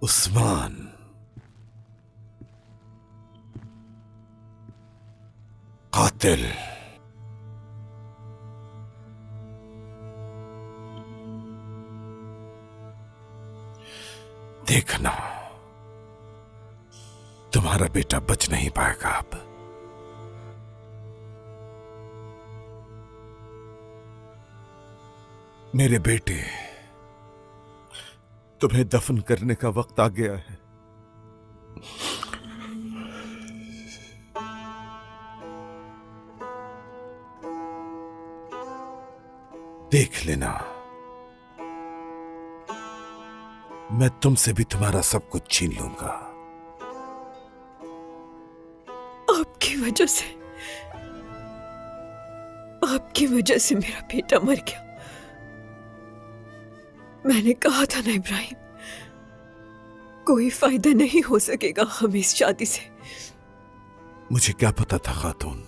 उस्मान, कातिल। देखना, तुम्हारा बेटा बच नहीं पाएगा अब। मेरे बेटे, तुम्हें दफन करने का वक्त आ गया है। देख लेना, मैं तुमसे भी तुम्हारा सब कुछ छीन लूंगा। आपकी वजह से मेरा बेटा मर गया। मैंने कहा था ना इब्राहिम, कोई फायदा नहीं हो सकेगा हमें इस शादी से। मुझे क्या पता था खातून,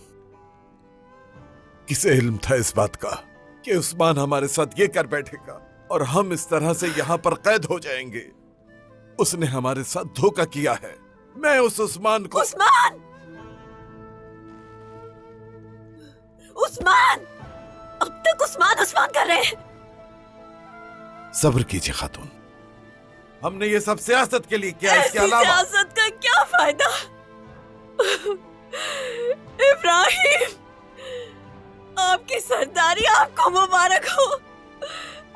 किसे इल्म था इस बात का कि उस्मान हमारे साथ ये कर बैठेगा और हम इस तरह से यहां पर कैद हो जाएंगे। उसने हमारे साथ धोखा किया है। मैं उस उस्मान को उस्मान अब तक उस्मान कर रहे हैं। सब्र कीजिए खातून, हमने ये सब सियासत के लिए किया। इसके अलावा सियासत का क्या फायदा? इब्राहिम, आपकी सरदारी आपको मुबारक हो।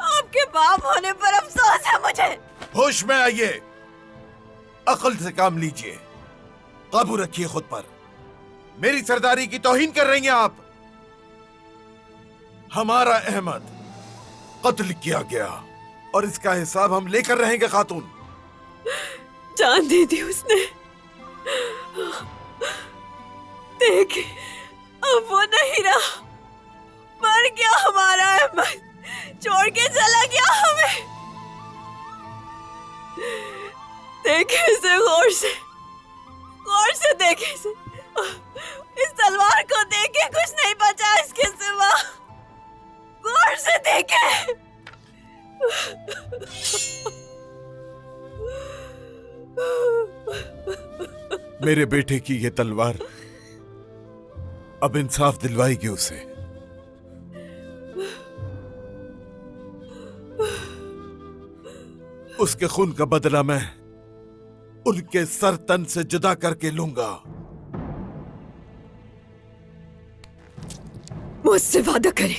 आपके बाप होने पर अफसोस है मुझे। होश में आइए, अक्ल से काम लीजिए, काबू रखिए खुद पर। मेरी सरदारी की तौहीन कर रही हैं आप। हमारा अहमद कत्ल किया गया और इसका हिसाब हम लेकर रहेंगे खातून। जान दे दी उसने। देख, अब वो नहीं रहा, मर गया हमारा अहमद, छोड़ के चला गया हमें। देखे इसे गौर से देखे इसे। इस तलवार को देखे कुछ नहीं बचा इसके सिवा। गौर से देखे। मेरे बेटे की ये तलवार अब इंसाफ दिलवाएगी उसे। उसके खून का बदला मैं उनके सर तन से जुदा करके लूंगा। मुझसे वादा करे,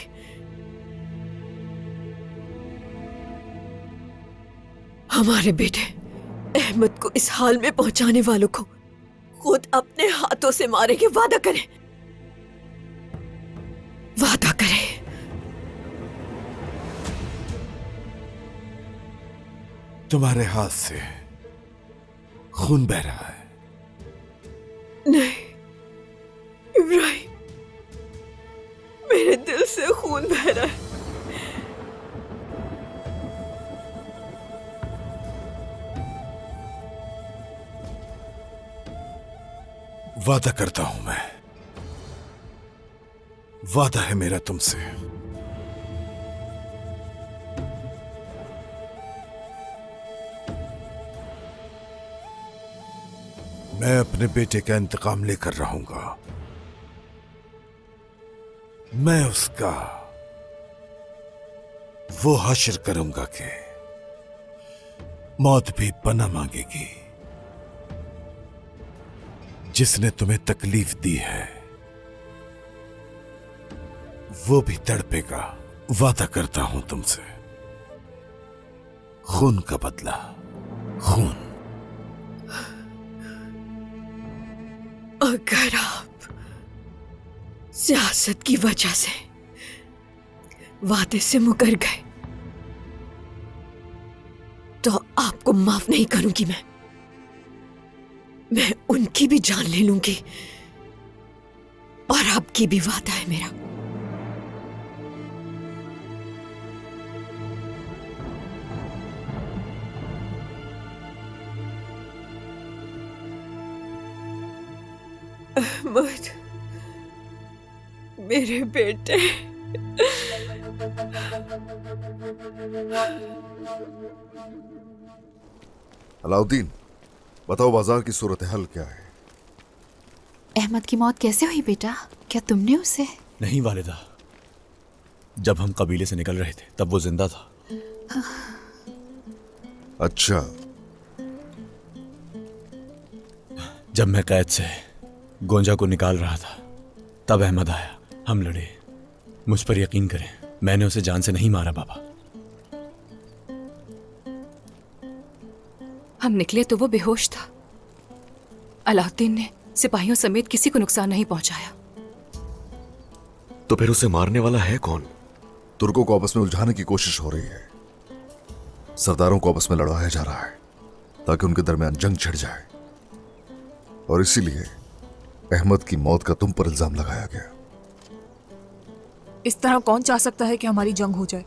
हमारे बेटे अहमद को इस हाल में पहुंचाने वालों को खुद अपने हाथों से मारेंगे। वादा करे, वादा करे। तुम्हारे हाथ से खून बह रहा है। नहीं इब्राहिम, मेरे दिल से खून बह रहा है। वादा करता हूं मैं, वादा है मेरा तुमसे। मैं अपने बेटे का इंतकाम लेकर रहूंगा। मैं उसका वो हश्र करूंगा कि मौत भी पनाह मांगेगी। जिसने तुम्हें तकलीफ दी है वो भी तड़पेगा। वादा करता हूं तुमसे, खून का बदला खून। अगर आप सियासत की वजह से वादे से मुकर गए तो आपको माफ नहीं करूंगी। मैं उनकी भी जान ले लूंगी और आपकी भी। वादा है मेरा। अहमद, मेरे बेटे। अलाउद्दीन, बताओ बाजार की सूरत हाल क्या है? अहमद की मौत कैसे हुई बेटा? क्या तुमने उसे? नहीं वालिदा, जब हम कबीले से निकल रहे थे तब वो जिंदा था। अच्छा, जब मैं कैद से गोंजा को निकाल रहा था तब अहमद आया, हम लड़े। मुझ पर यकीन करें, मैंने उसे जान से नहीं मारा बाबा। हम निकले तो वो बेहोश था। अलाउद्दीन ने सिपाहियों समेत किसी को नुकसान नहीं पहुंचाया। तो फिर उसे मारने वाला है कौन? तुर्कों को आपस में उलझाने की कोशिश हो रही है। सरदारों को आपस में लड़वाया जा रहा है ताकि उनके दरमियान जंग छिड़ जाए, और इसीलिए अहमद की मौत का तुम पर इल्जाम लगाया गया। इस तरह कौन चाह सकता है कि हमारी जंग हो जाए?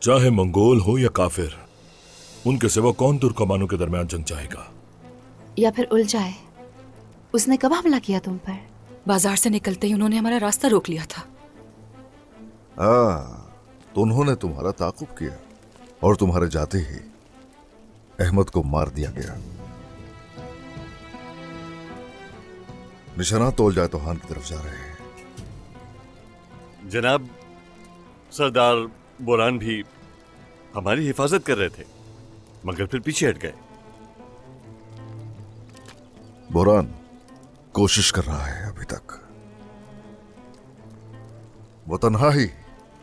चाहे मंगोल हो या काफिर, उनके सिवा कौन तुर्कमानों के दरमियान जंग चाहेगा? या फिर उलझाए? उसने कब हमला किया तुम पर? बाजार से निकलते ही उन्होंने हमारा रास्ता रोक लिया था। तो उन्होंने तुम्हारा ताकुब किया और तुम्हारे जाते ही अहमद को मार दिया गया। निशाना तोल जाए तो हान की तरफ जा रहे हैं। जनाब, सरदार बोरान भी हमारी हिफाजत कर रहे थे, मगर फिर पीछे हट गए। बोरान कोशिश कर रहा है अभी तक। वो तन्हा ही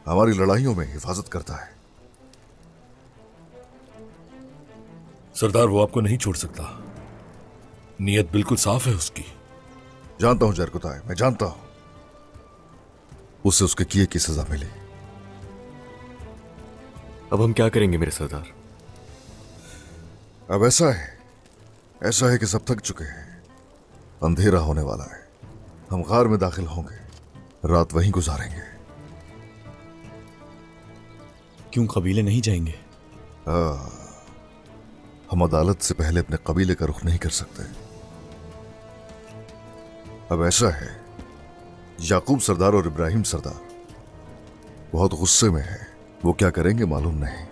हमारी लड़ाइयों में हिफाजत करता है। सरदार, वो आपको नहीं छोड़ सकता। नीयत बिल्कुल साफ है उसकी। जानता हूं जरकुताय, मैं जानता हूं। उसे उसके किए की सजा मिली। अब हम क्या करेंगे मेरे सरदार? अब ऐसा है कि सब थक चुके हैं। अंधेरा होने वाला है। हम गार में दाखिल होंगे, रात वहीं गुजारेंगे। क्यों कबीले नहीं जाएंगे? हम अदालत से पहले अपने कबीले का रुख नहीं कर सकते। अब ऐसा है, याकूब सरदार और इब्राहिम सरदार बहुत गुस्से में है। वो क्या करेंगे मालूम नहीं।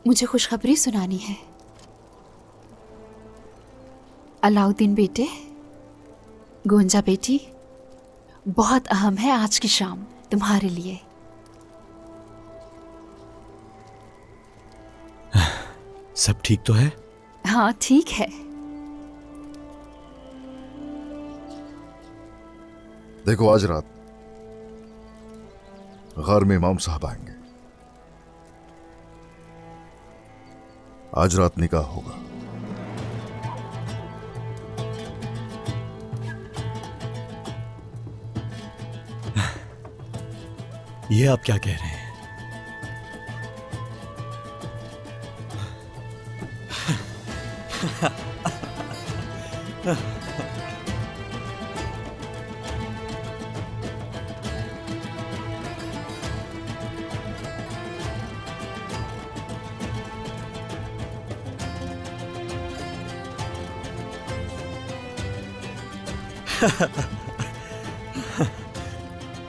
मुझे खुशखबरी सुनानी है। अलाउद्दीन बेटे, गोंजा बेटी, बहुत अहम है आज की शाम तुम्हारे लिए। सब ठीक तो है? हाँ ठीक है। देखो, आज रात गार में इमाम साहब आएंगे। आज रात निकाह होगा। ये आप क्या कह रहे हैं?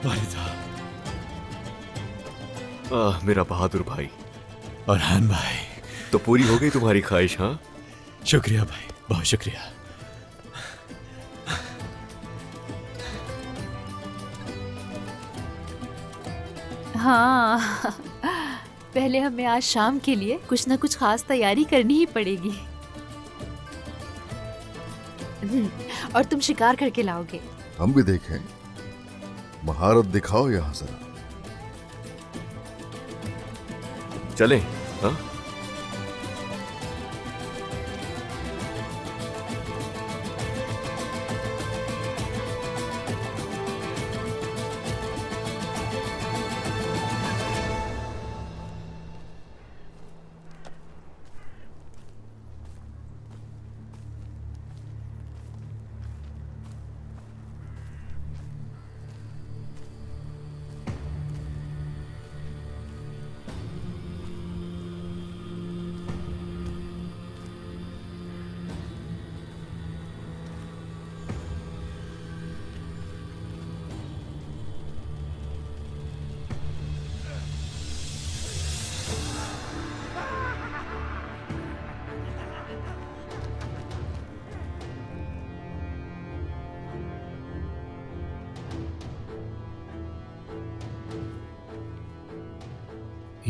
वालिदा मेरा बहादुर भाई। और हान भाई, तो पूरी हो गई तुम्हारी ख्वाहिश? हाँ, शुक्रिया भाई, बहुत शुक्रिया। हाँ पहले हमें आज शाम के लिए कुछ ना कुछ खास तैयारी करनी ही पड़ेगी। और तुम शिकार करके लाओगे। हम भी देखें। महारत दिखाओ यहां जरा। चलें? हाँ,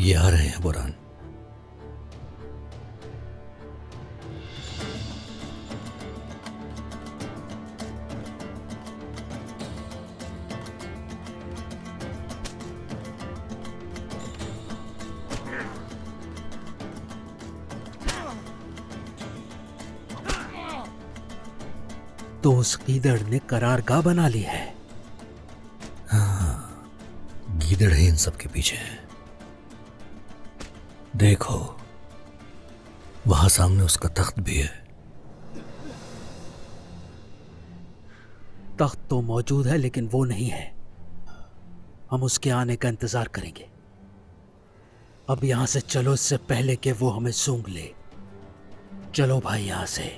ये आ रहे हैं बुरहान। तो उस गीदड़ ने करारगाह बना ली है। हाँ, गीदड़ ही इन सब के पीछे है। देखो, वहां सामने उसका तख्त भी है। तख्त तो मौजूद है लेकिन वो नहीं है। हम उसके आने का इंतजार करेंगे। अब यहां से चलो इससे पहले कि वो हमें सूंघ ले। चलो भाई यहां से।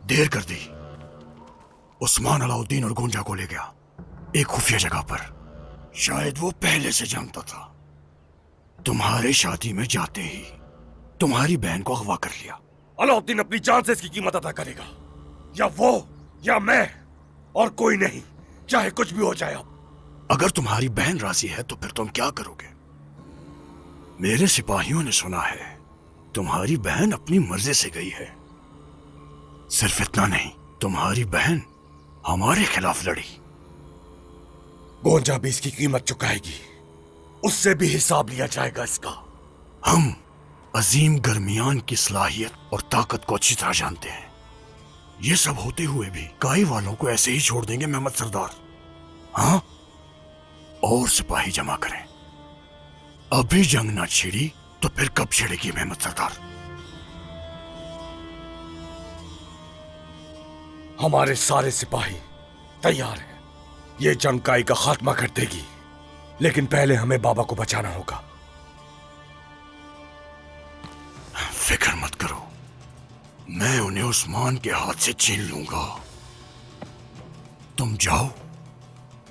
देर कर दी। उस्मान अलाउद्दीन और गोंजा को ले गया एक खुफिया जगह पर। शायद वो पहले से जानता था। तुम्हारे शादी में जाते ही तुम्हारी बहन को अगवा कर लिया। अलाउद्दीन अपनी जान से इसकी कीमत अदा करेगा, या वो या मैं, और कोई नहीं, चाहे कुछ भी हो जाए। अब अगर तुम्हारी बहन राजी है तो फिर तुम क्या करोगे? मेरे सिपाहियों ने सुना है तुम्हारी बहन अपनी मर्जी से गई है। सिर्फ इतना नहीं, तुम्हारी बहन हमारे खिलाफ लड़ी। गोंजा भी इसकी कीमत चुकाएगी, उससे भी हिसाब लिया जाएगा इसका। हम अजीम गर्मियान की सलाहियत और ताकत को अच्छी तरह जानते हैं। ये सब होते हुए भी काई वालों को ऐसे ही छोड़ देंगे मेहमद सरदार? हाँ, और सिपाही जमा करें। अभी जंग ना छिड़ी तो फिर कब छिड़ेगी मेहमद सरदार? हमारे सारे सिपाही तैयार हैं। ये जंग काई का खात्मा कर देगी, लेकिन पहले हमें बाबा को बचाना होगा। फिक्र मत करो, मैं उन्हें उस्मान के हाथ से छीन लूंगा। तुम जाओ,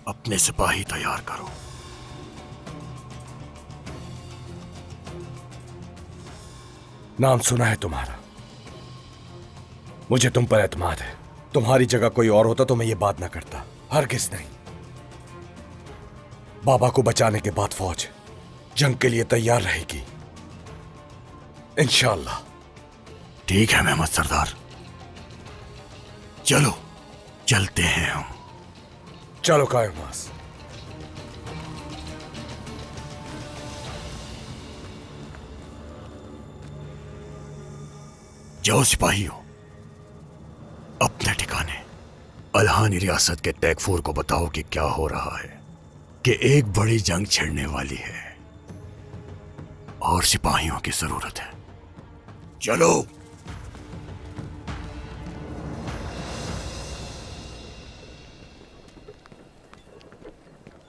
अपने सिपाही तैयार करो। नाम सुना है तुम्हारा, मुझे तुम पर एतमाद है। तुम्हारी जगह कोई और होता तो मैं ये बात ना करता, हरगिज़ नहीं। बाबा को बचाने के बाद फौज जंग के लिए तैयार रहेगी इंशाअल्लाह। ठीक है मेहमद सरदार, चलो चलते हैं हम। चलो कायमास। जाओ सिपाहियों, अपने ठिकाने। अलहानी रियासत के तैकफूर को बताओ कि क्या हो रहा है, कि एक बड़ी जंग छिड़ने वाली है और सिपाहियों की जरूरत है। चलो।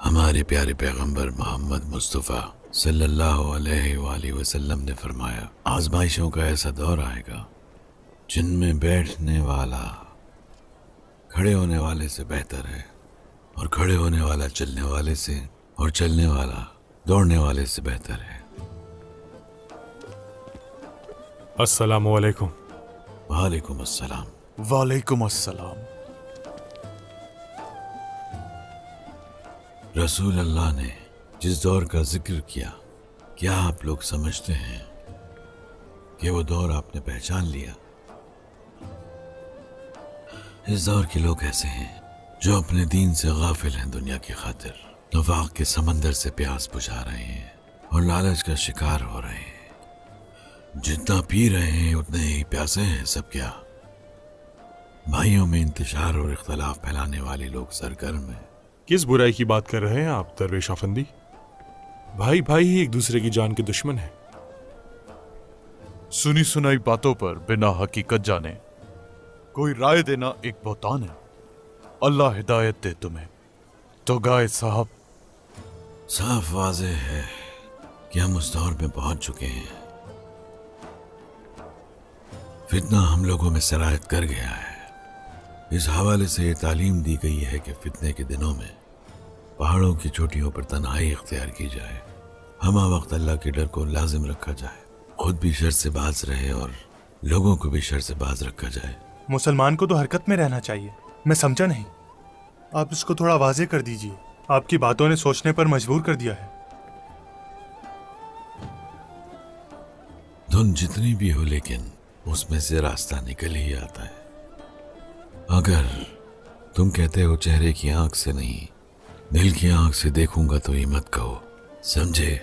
हमारे प्यारे पैगंबर मोहम्मद मुस्तफ़ा सल्लल्लाहु अलैहि वसल्लम ने फरमाया, आजमाइशों का ऐसा दौर आएगा जिनमें बैठने वाला खड़े होने वाले से बेहतर है, और खड़े होने वाला चलने वाले से, और चलने वाला दौड़ने वाले से बेहतर है। अस्सलामु अलैकुम। वालेकुम अस्सलाम। वालेकुम अस्सलाम। रसूल अल्लाह ने जिस दौर का जिक्र किया, क्या आप लोग समझते हैं कि वो दौर आपने पहचान लिया? इस दौर के लोग ऐसे हैं जो अपने दीन से गाफिल हैं, दुनिया की खातिर नफाक के समंदर से प्यास बुझा रहे हैं और लालच का शिकार हो रहे हैं। जितना पी रहे हैं उतने ही प्यासे हैं सब। क्या भाइयों में इंतशार और इख्तलाफ फैलाने वाले लोग सरगर्म हैं। किस बुराई की बात कर रहे हैं आप दरवेश अफंदी? भाई भाई ही एक दूसरे की जान के दुश्मन है। सुनी सुनाई बातों पर बिना हकीकत जाने कोई राय देना एक बहतान है। अल्लाह हिदायत दे तुम्हें। तो गाय साहब, साफ वाज़ेह है कि हम उस दौर में पहुंच चुके हैं। फितना हम लोगों में सरायत कर गया है। इस हवाले से ये तालीम दी गई है कि फितने के दिनों में पहाड़ों की चोटियों पर तन्हाई इख्तियार की जाए, हमा वक्त अल्लाह के डर को लाजिम रखा जाए, खुद भी शर से बाज रहे और लोगों को भी शर से बाज रखा जाए। मुसलमान को तो हरकत में रहना चाहिए। मैं समझा नहीं, आप इसको थोड़ा वाज़ेह कर दीजिए। आपकी बातों ने सोचने पर मजबूर कर दिया है। धुन जितनी भी हो लेकिन उसमें से रास्ता निकल ही आता है। अगर तुम कहते हो चेहरे की आंख से नहीं दिल की आंख से देखूंगा तो ये मत कहो, समझे?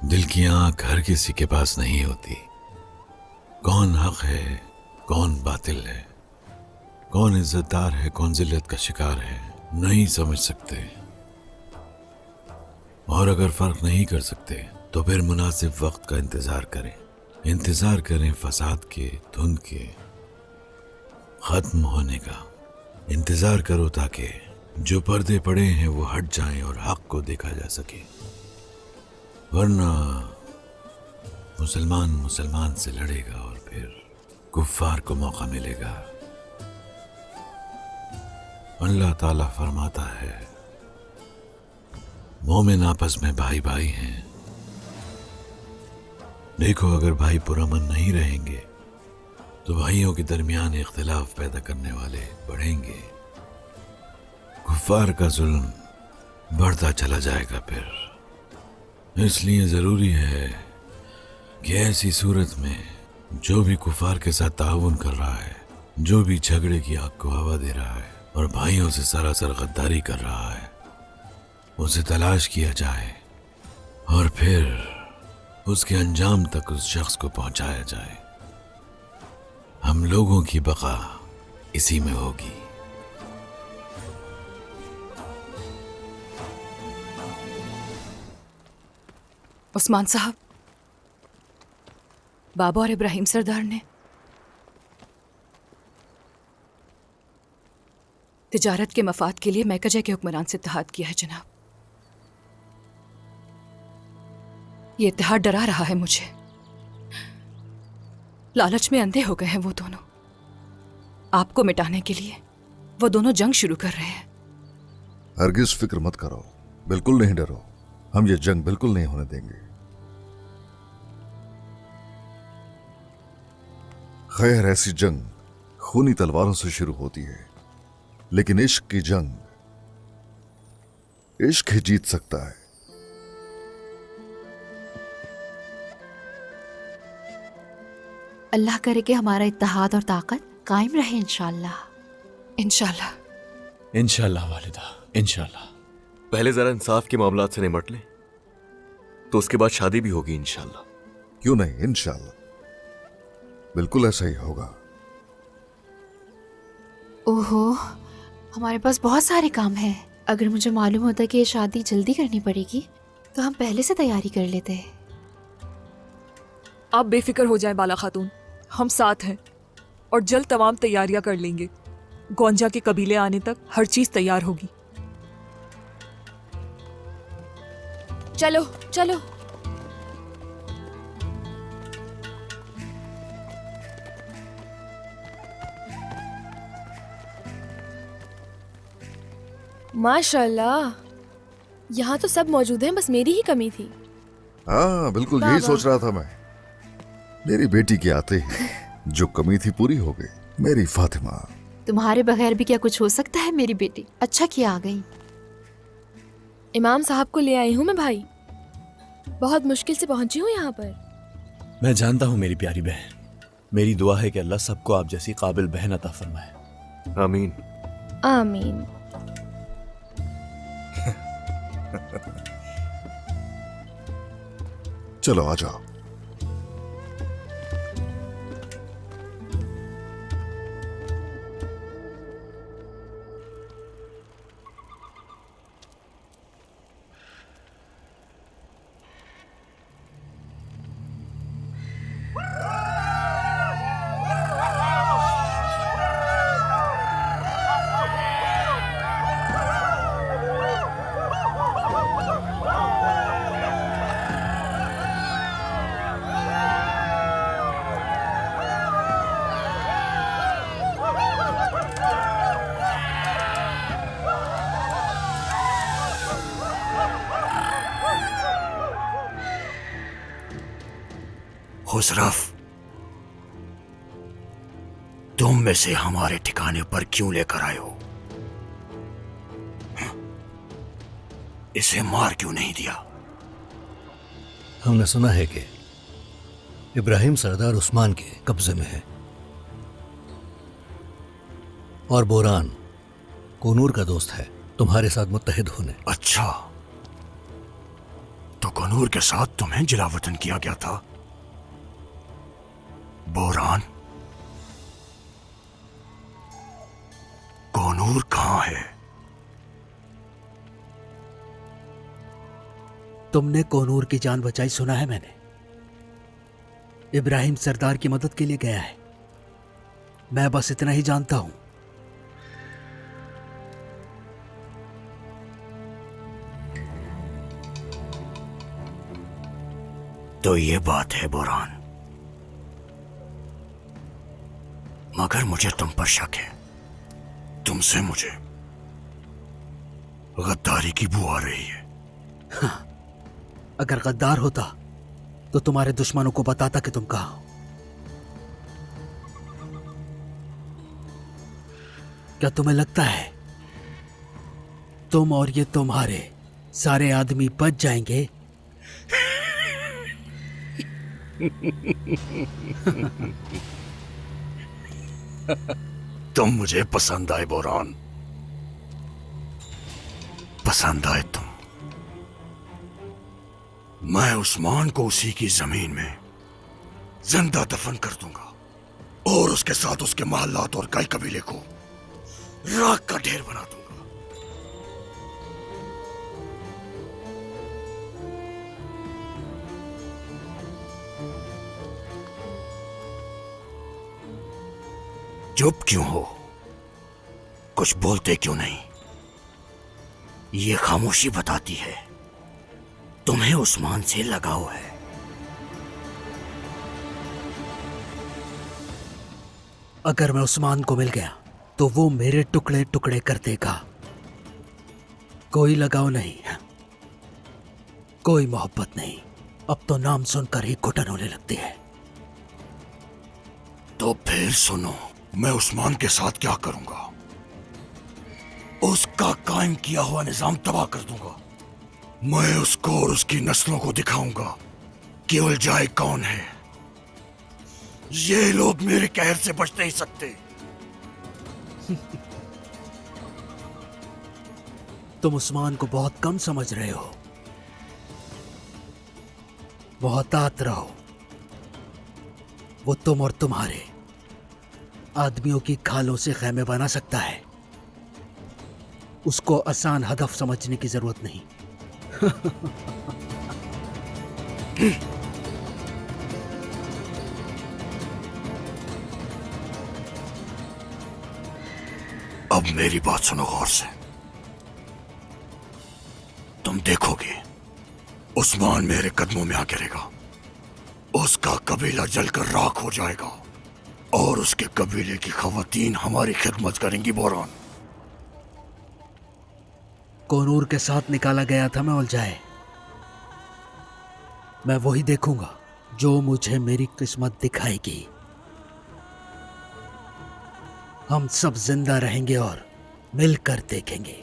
दिल की आंख हर किसी के पास नहीं होती। कौन हक है, कौन बातिल है, कौन इज्जतदार है, कौन जिल्लत का शिकार है, नहीं समझ सकते। और अगर फर्क नहीं कर सकते तो फिर मुनासिब वक्त का इंतजार करें। इंतजार करें फसाद के, धुंध के खत्म होने का। इंतजार करो ताकि जो पर्दे पड़े हैं वो हट जाएं और हक को देखा जा सके। वरना मुसलमान मुसलमान से लड़ेगा और फिर कुफ्फार को मौका मिलेगा। अल्लाह ताला फरमाता है, मोमिन आपस में भाई भाई हैं। देखो, अगर भाई पुरअमन नहीं रहेंगे तो भाइयों के दरमियान इख्तिलाफ पैदा करने वाले बढ़ेंगे। कुफ्फार का जुल्म बढ़ता चला जाएगा। फिर इसलिए जरूरी है कि ऐसी सूरत में जो भी कुफ्फार के साथ ताउन कर रहा है, जो भी झगड़े की आग को हवा दे रहा है और भाइयों से सरासर गद्दारी कर रहा है, उसे तलाश किया जाए और फिर उसके अंजाम तक उस शख्स को पहुंचाया जाए। हम लोगों की बका इसी में होगी। उस्मान साहब, बाबा और इब्राहिम सरदार ने तिजारत के मफाद के लिए मैकजे के हुक्मरान से इत्तेहाद किया है जनाब। ये इत्तेहाद डरा रहा है मुझे। लालच में अंधे हो गए हैं वो दोनों। आपको मिटाने के लिए वो दोनों जंग शुरू कर रहे हैं। हरगिज फिक्र मत करो, बिल्कुल नहीं डरो। हम ये जंग बिल्कुल नहीं होने देंगे। खैर, ऐसी जंग खूनी तलवारों से शुरू होती है, लेकिन इश्क की जंग इश्क ही जीत सकता है। अल्लाह करे कि हमारा इत्तेहाद और ताकत कायम रहे इंशाल्लाह। इंशाल्लाह। इंशाल्लाह वालिदा, इंशाल्लाह। पहले जरा इंसाफ के मामलात से निपट लें, तो उसके बाद शादी भी होगी इंशाल्लाह। क्यों नहीं, इंशाल्लाह बिल्कुल ऐसा ही होगा। ओहो, हमारे पास बहुत सारे काम हैं। अगर मुझे मालूम होता कि ये शादी जल्दी करनी पड़ेगी तो हम पहले से तैयारी कर लेते। आप बेफिक्र हो जाएं बाला खातून, हम साथ हैं और जल्द तमाम तैयारियां कर लेंगे। गोंजा के कबीले आने तक हर चीज तैयार होगी। चलो चलो। माशाल्लाह, यहाँ तो सब मौजूद हैं, बस मेरी ही कमी थी। हाँ बिल्कुल, यही सोच रहा था मैं। मेरी बेटी के आते ही जो कमी थी पूरी हो गई। मेरी फातिमा। तुम्हारे बगैर भी क्या कुछ हो सकता है मेरी बेटी? अच्छा किया आ गई। इमाम साहब को ले आई हूँ मैं भाई, बहुत मुश्किल से पहुंची हूँ यहाँ पर। मैं जानता हूँ मेरी प्यारी बहन, मेरी दुआ है कि अल्लाह सबको आप जैसी काबिल बहन अता फरमाए। आमीन आमीन। चलो आ जाओ। खुसरफ, तुम में से हमारे ठिकाने पर क्यों लेकर आए हो? इसे मार क्यों नहीं दिया? हमने सुना है कि इब्राहिम सरदार उस्मान के कब्जे में है और बोरान कोनूर का दोस्त है तुम्हारे साथ मुत्तहिद होने। अच्छा, तो कोनूर के साथ तुम्हें जिलावतन किया गया था? बोरान, कोनूर कहां है? तुमने कोनूर की जान बचाई सुना है मैंने। इब्राहिम सरदार की मदद के लिए गया है, मैं बस इतना ही जानता हूं। तो ये बात है बोरान, मगर मुझे तुम पर शक है। तुमसे मुझे गद्दारी की बू आ रही है। हाँ, अगर गद्दार होता तो तुम्हारे दुश्मनों को बताता कि तुम कहां हो। क्या तुम्हें लगता है तुम और ये तुम्हारे सारे आदमी बच जाएंगे? तुम मुझे पसंद आए बोरान, पसंद आए तुम। मैं उस्मान को उसी की जमीन में जिंदा दफन कर दूंगा और उसके साथ उसके महल्लात और कई कबीले को राख का ढेर बना दूंगा। चुप क्यों हो? कुछ बोलते क्यों नहीं? ये खामोशी बताती है तुम्हें उस्मान से लगाव है। अगर मैं उस्मान को मिल गया तो वो मेरे टुकड़े टुकड़े कर देगा। कोई लगाव नहीं, कोई मोहब्बत नहीं। अब तो नाम सुनकर ही घुटन होने लगती है। तो फिर सुनो, मैं उस्मान के साथ क्या करूंगा? उसका कायम किया हुआ निजाम तबाह कर दूंगा। मैं उसको और उसकी नस्लों को दिखाऊंगा कि उलझाए कौन है। ये लोग मेरे कहर से बच नहीं सकते। तुम उस्मान को बहुत कम समझ रहे हो। मोहतात रहो, वो तुम और तुम्हारे आदमियों की खालों से खैमे बना सकता है। उसको आसान हदफ समझने की जरूरत नहीं। अब मेरी बात सुनो गौर से। तुम देखोगे उस्मान मेरे कदमों में आ गिरेगा, उसका कबीला जलकर राख हो जाएगा और उसके कबीले की खवातीन हमारी खिदमत करेंगी। बोरान, कोनूर के साथ निकाला गया था मैं उलझाए। मैं वही देखूंगा जो मुझे मेरी किस्मत दिखाएगी। हम सब जिंदा रहेंगे और मिलकर देखेंगे।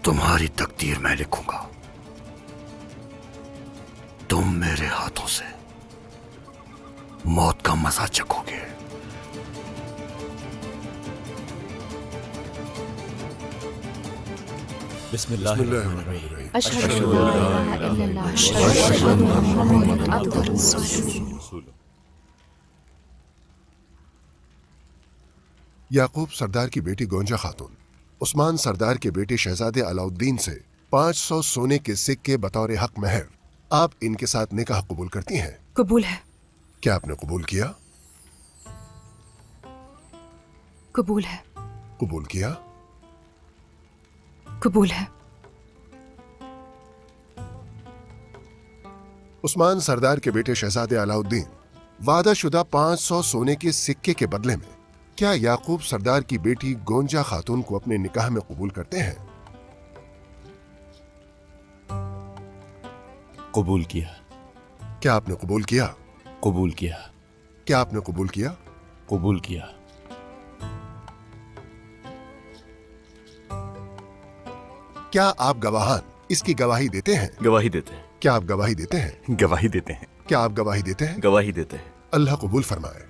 तुम्हारी तकदीर मैं लिखूंगा। तुम मेरे हाथों से मौत का मजा चखोगे। बिस्मिल्लाहिर्रहमानिर्रहीम। अशहदु अल्ला इलाहा इल्लल्लाह अशहदु अन्ना मुहम्मदन अब्दुहु व रसूलुहु। याकूब सरदार की बेटी गोंजा खातून उस्मान सरदार के बेटे शहजादे अलाउद्दीन से 500 सोने के सिक्के बतौर हक महर आप इनके साथ निकाह कबूल करती हैं? कबूल है। क्या आपने कबूल किया? कबूल है। कबूल किया? कबूल है। उस्मान सरदार के बेटे शहजादे अलाउद्दीन वादाशुदा 500 सोने के सिक्के के बदले में क्या याकूब सरदार की बेटी गोंजा खातून को अपने निकाह में कबूल करते हैं? कबूल किया। क्या आपने कबूल किया? कबूल किया। क्या आपने कबूल किया? कबूल किया। क्या आप गवाहान इसकी गवाही देते हैं? गवाही देते हैं। क्या आप गवाही देते हैं? गवाही देते हैं। क्या आप गवाही देते हैं? गवाही देते हैं। अल्लाह कबूल फरमाए।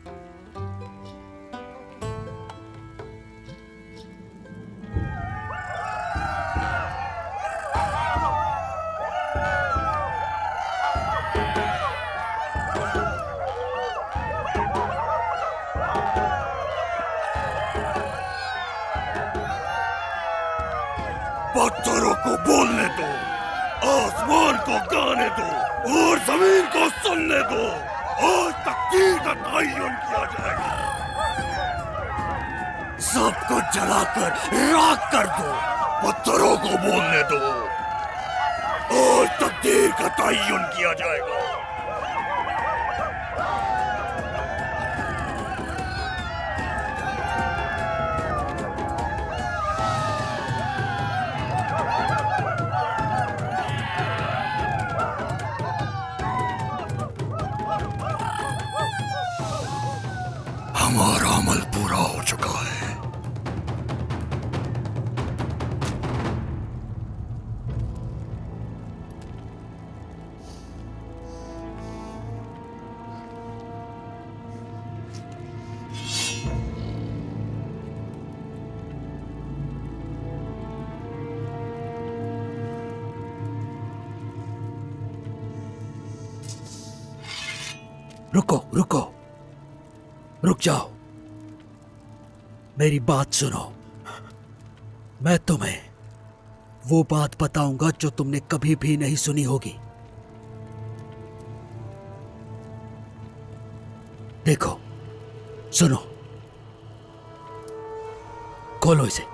पत्थरों को बोलने दो, आसमान को गाने दो और जमीन को सुनने दो। आज तकदीर का तयन किया जाएगा। सबको जलाकर राख कर दो। पत्थरों को बोलने दो। आज तकदीर का तयन किया जाएगा। हमारा अमल पूरा हो चुका है। रुको रुको, रुक जाओ, मेरी बात सुनो। मैं तुम्हें वो बात बताऊंगा जो तुमने कभी भी नहीं सुनी होगी। देखो, सुनो, खोलो इसे।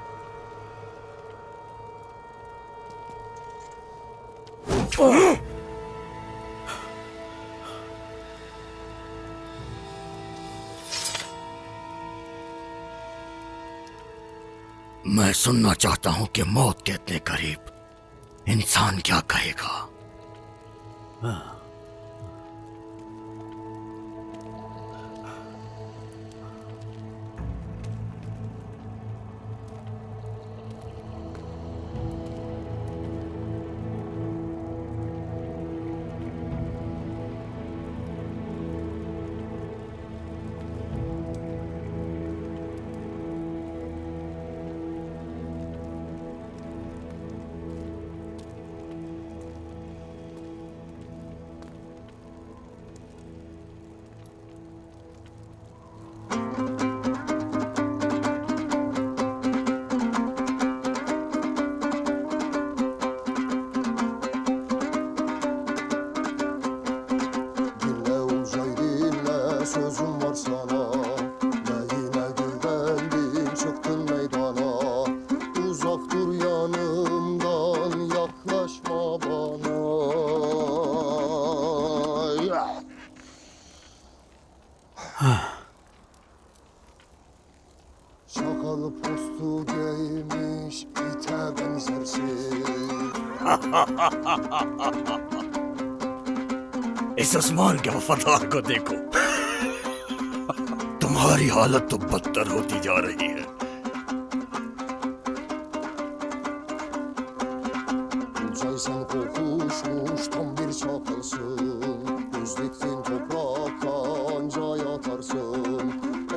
मैं सुनना चाहता हूं कि मौत के इतने करीब इंसान क्या कहेगा। Sözüm var sana, ve yine güvendin çıktın meydana. Uzak dur yanımdan, yaklaşma bana. Şaka Sandal postu giymiş ite benzersin. इस आसमान के वफादार को देखो तुम्हारी हालत तो बदतर होती जा रही है। Uzaysan kokuşmuş tam bir çakılsın. Göz diktin toprağa anca yatarsın.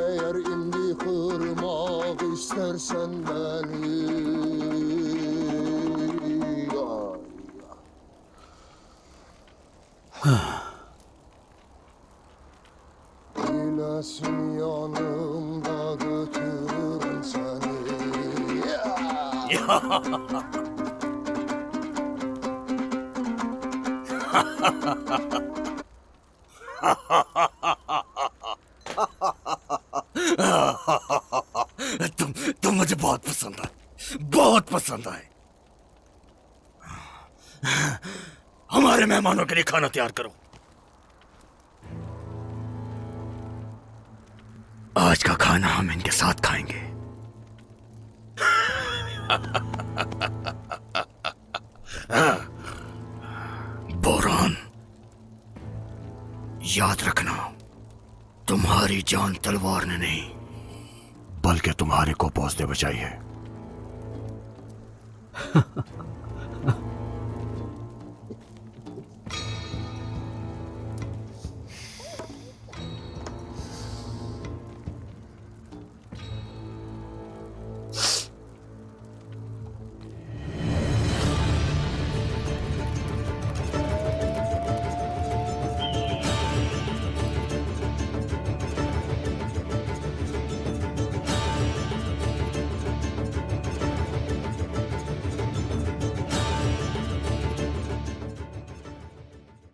Eğer indi kırmak istersen beni. Bilesin yanımda götürürüm seni. तुम मुझे बहुत पसंद आए, बहुत पसंद आए। हमारे मेहमानों के लिए खाना तैयार करो। आज का खाना हम इनके साथ खाएंगे। बोरान, याद रखना, तुम्हारी जान तलवार ने नहीं बल्कि तुम्हारे को पहुंचने बचाई है।